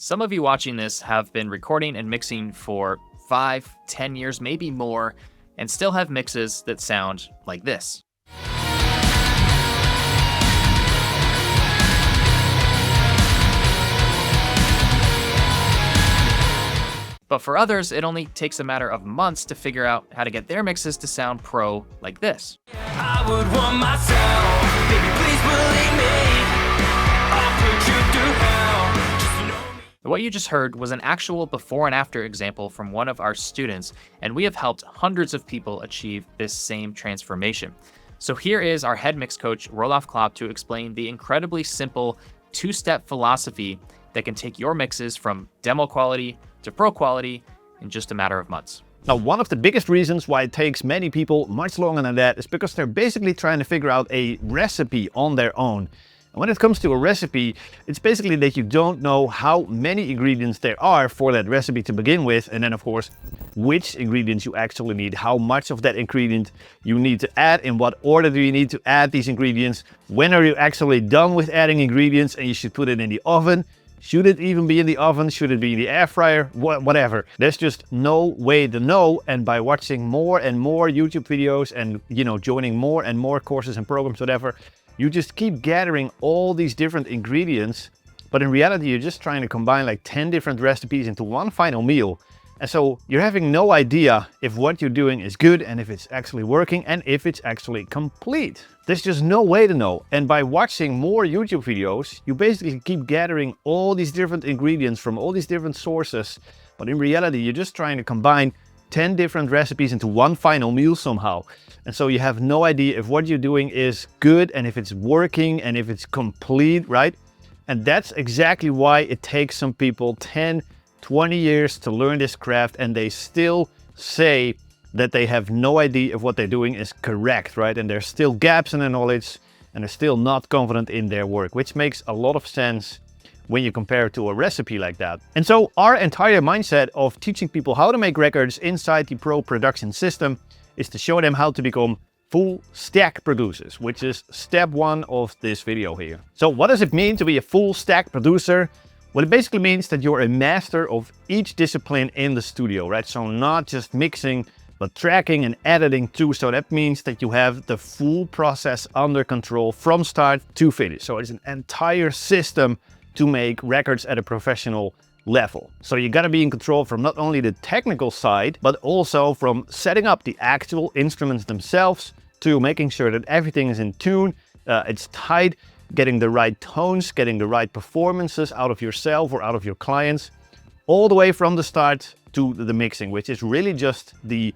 Some of you watching this have been recording and mixing for 5, 10 years, maybe more, and still have mixes that sound like this. But for others, it only takes a matter of months to figure out how to get their mixes to sound pro like this. I would want myself, baby, please believe me. I'll put you through hell. Just know me. What you just heard was an actual before and after example from one of our students, and we have helped hundreds of people achieve this same transformation. So here is our head mix coach, Roelof Klopp, to explain the incredibly simple two-step philosophy that can take your mixes from demo quality to pro quality in just a matter of months. Now, one of the biggest reasons why it takes many people much longer than that is because they're basically trying to figure out a recipe on their own. And when it comes to a recipe, it's basically that you don't know how many ingredients there are for that recipe to begin with, and then of course, which ingredients you actually need, how much of that ingredient you need to add, in what order do you need to add these ingredients, when are you actually done with adding ingredients and you should put it in the oven. Should it even be in the oven? Should it be in the air fryer? Whatever. There's just no way to know. And by watching more and more YouTube videos and, joining more and more courses and programs, whatever, you just keep gathering all these different ingredients. But in reality, you're just trying to combine like 10 different recipes into one final meal. And so you're having no idea if what you're doing is good and if it's actually working and if it's actually complete. There's just no way to know. And by watching more YouTube videos, you basically keep gathering all these different ingredients from all these different sources. But in reality, you're just trying to combine 10 different recipes into one final meal somehow. And so you have no idea if what you're doing is good and if it's working and if it's complete, right? And that's exactly why it takes some people 10, 20 years to learn this craft, and they still say that they have no idea if what they're doing is correct, right? And there's still gaps in their knowledge and they're still not confident in their work, which makes a lot of sense when you compare it to a recipe like that. And so our entire mindset of teaching people how to make records inside the pro production system is to show them how to become full stack producers, which is step 1 of this video here. So what does it mean to be a full stack producer? Well, it basically means that you're a master of each discipline in the studio, right? So not just mixing, but tracking and editing too. So that means that you have the full process under control from start to finish. So it's an entire system to make records at a professional level. So you gotta be in control from not only the technical side, but also from setting up the actual instruments themselves to making sure that everything is in tune, it's tight, getting the right tones, getting the right performances out of yourself or out of your clients, all the way from the start to the mixing, which is really just the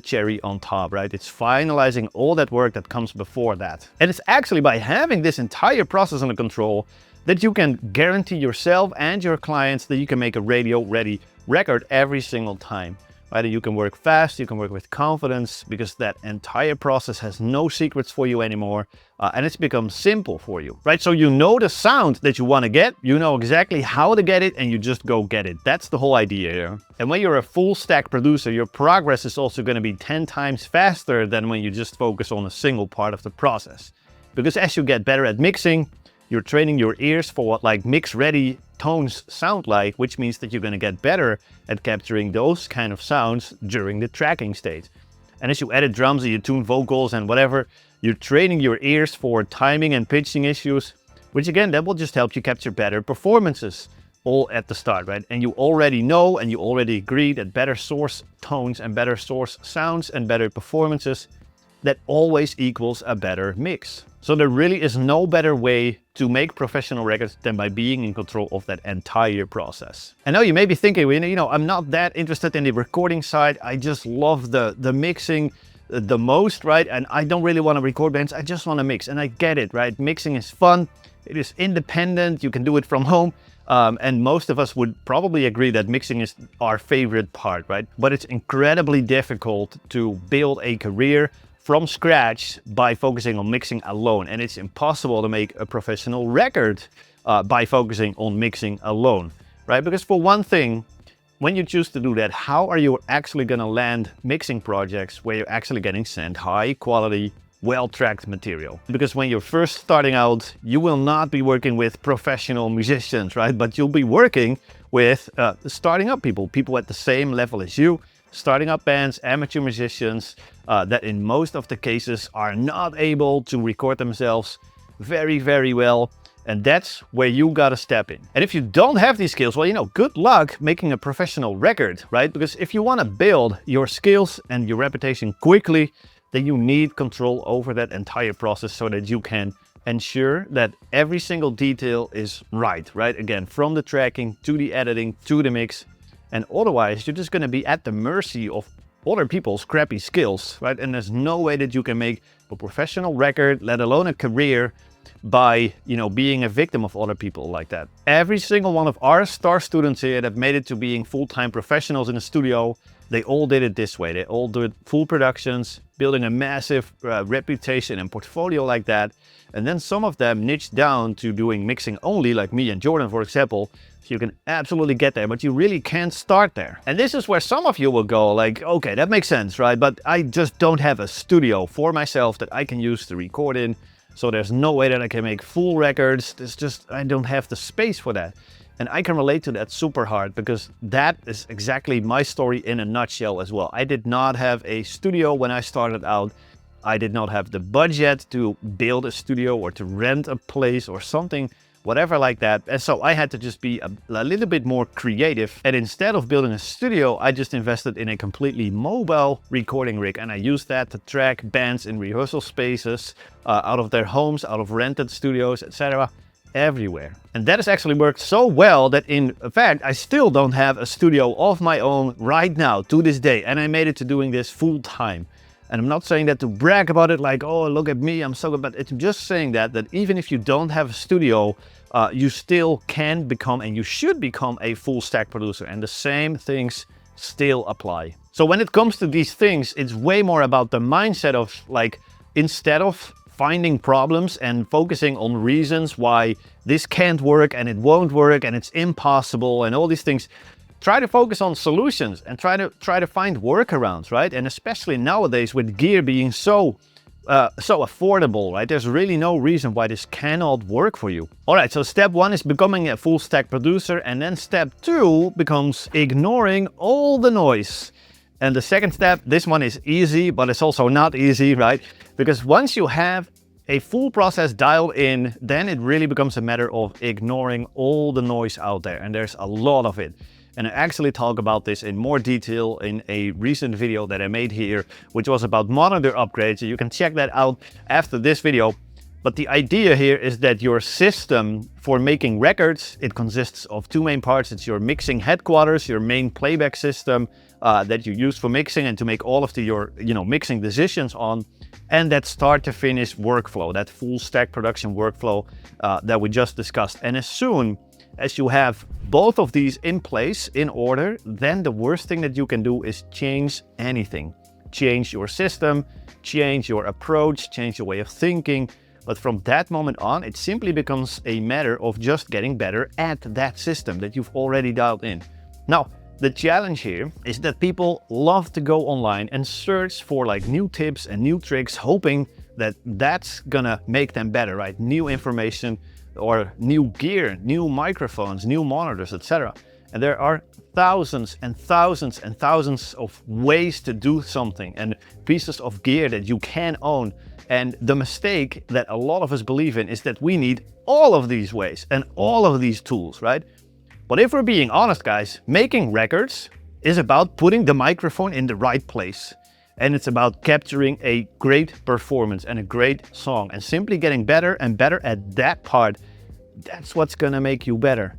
cherry on top, right? It's finalizing all that work that comes before that. And it's actually by having this entire process under control that you can guarantee yourself and your clients that you can make a radio-ready record every single time. Right? You can work fast, you can work with confidence, because that entire process has no secrets for you anymore, and it's become simple for you, right? So you know the sound that you want to get, you know exactly how to get it, and you just go get it. That's the whole idea here. And when you're a full stack producer, your progress is also going to be 10 times faster than when you just focus on a single part of the process. Because as you get better at mixing, you're training your ears for what like mix-ready tones sound like, which means that you're going to get better at capturing those kind of sounds during the tracking stage. And as you edit drums and you tune vocals and whatever, you're training your ears for timing and pitching issues, which again, that will just help you capture better performances all at the start, right? And you already know and you already agree that better source tones and better source sounds and better performances, that always equals a better mix. So there really is no better way to make professional records than by being in control of that entire process. I know you may be thinking, I'm not that interested in the recording side. I just love the mixing the most, right? And I don't really want to record bands. I just want to mix, and I get it, right? Mixing is fun. It is independent. You can do it from home. And most of us would probably agree that mixing is our favorite part, right? But it's incredibly difficult to build a career from scratch by focusing on mixing alone. And it's impossible to make a professional record by focusing on mixing alone, right? Because for one thing, when you choose to do that, how are you actually gonna land mixing projects where you're actually getting sent high quality, well-tracked material? Because when you're first starting out, you will not be working with professional musicians, right? But you'll be working with starting up people at the same level as you, starting up bands, amateur musicians that in most of the cases are not able to record themselves very, very well. And that's where you gotta step in. And if you don't have these skills, well, you know, good luck making a professional record, right? Because if you wanna build your skills and your reputation quickly, then you need control over that entire process so that you can ensure that every single detail is right? Again, from the tracking to the editing to the mix. And otherwise, you're just gonna be at the mercy of other people's crappy skills, right? And there's no way that you can make a professional record, let alone a career, by, you know, being a victim of other people like that. Every single one of our star students here that made it to being full-time professionals in the studio, they all did it this way. They all did full productions, building a massive reputation and portfolio like that. And then some of them niched down to doing mixing only, like me and Jordan, for example. So you can absolutely get there, but you really can't start there. And this is where some of you will go like, okay, that makes sense, right? But I just don't have a studio for myself that I can use to record in. So there's no way that I can make full records. I don't have the space for that. And I can relate to that super hard because that is exactly my story in a nutshell as well. I did not have a studio when I started out. I did not have the budget to build a studio or to rent a place or something, whatever like that. And so I had to just be a little bit more creative. And instead of building a studio, I just invested in a completely mobile recording rig. And I used that to track bands in rehearsal spaces, out of their homes, out of rented studios, etc. everywhere. And that has actually worked so well that in fact, I still don't have a studio of my own right now to this day. And I made it to doing this full time. And I'm not saying that to brag about it like, oh, look at me, I'm so good. But it's just saying that even if you don't have a studio, you still can become and you should become a full stack producer. And the same things still apply. So when it comes to these things, it's way more about the mindset of like, instead of finding problems and focusing on reasons why this can't work and it won't work and it's impossible and all these things, try to focus on solutions and try to find workarounds, right? And especially nowadays with gear being so affordable, right? There's really no reason why this cannot work for you. All right, so step one is becoming a full stack producer, and then step two becomes ignoring all the noise. And the second step, this one is easy, but it's also not easy, right? Because once you have a full process dialed in, then it really becomes a matter of ignoring all the noise out there, and there's a lot of it. And I actually talk about this in more detail in a recent video that I made here, which was about monitor upgrades. So you can check that out after this video. But the idea here is that your system for making records, it consists of two main parts. It's your mixing headquarters, your main playback system that you use for mixing and to make all of your mixing decisions on, and that start to finish workflow, that full stack production workflow that we just discussed. And as soon as you have both of these in place, in order, then the worst thing that you can do is change anything. Change your system, change your approach, change your way of thinking. But from that moment on, it simply becomes a matter of just getting better at that system that you've already dialed in. Now, the challenge here is that people love to go online and search for like new tips and new tricks, hoping that that's gonna make them better, right? New information or new gear, new microphones, new monitors, etc. And there are thousands and thousands and thousands of ways to do something and pieces of gear that you can own. And the mistake that a lot of us believe in is that we need all of these ways and all of these tools, right? But if we're being honest, guys, making records is about putting the microphone in the right place. And it's about capturing a great performance and a great song and simply getting better and better at that part. That's what's gonna make you better,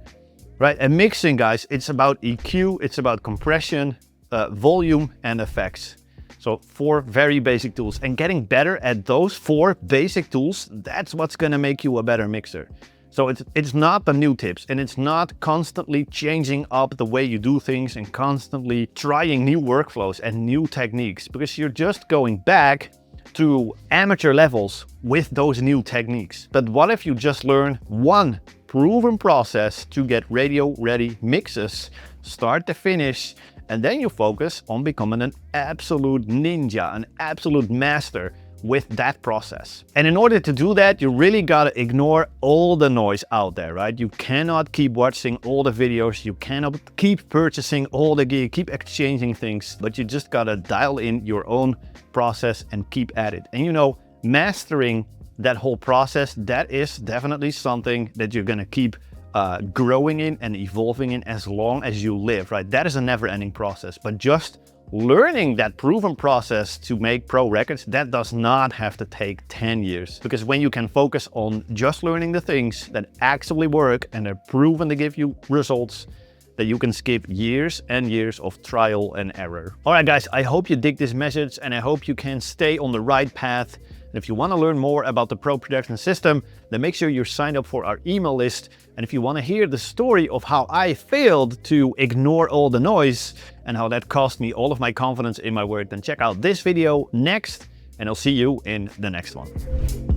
right? And mixing, guys, it's about EQ, it's about compression, volume, and effects. So 4 very basic tools, and getting better at those 4 basic tools, that's what's gonna make you a better mixer. So it's not the new tips, and it's not constantly changing up the way you do things and constantly trying new workflows and new techniques, because you're just going back to amateur levels with those new techniques. But what if you just learn one proven process to get radio ready mixes, start to finish, and then you focus on becoming an absolute ninja, an absolute master with that process. And in order to do that, you really gotta ignore all the noise out there, right? You cannot keep watching all the videos, you cannot keep purchasing all the gear, keep exchanging things, but you just gotta dial in your own process and keep at it. And you know, mastering that whole process, that is definitely something that you're gonna keep growing in and evolving in as long as you live, right? That is a never-ending process. But just learning that proven process to make pro records, that does not have to take 10 years. Because when you can focus on just learning the things that actually work and are proven to give you results, that you can skip years and years of trial and error. All right, guys, I hope you dig this message and I hope you can stay on the right path. And if you want to learn more about the Pro Production System, then make sure you're signed up for our email list. And if you want to hear the story of how I failed to ignore all the noise and how that cost me all of my confidence in my work, then check out this video next, and I'll see you in the next one.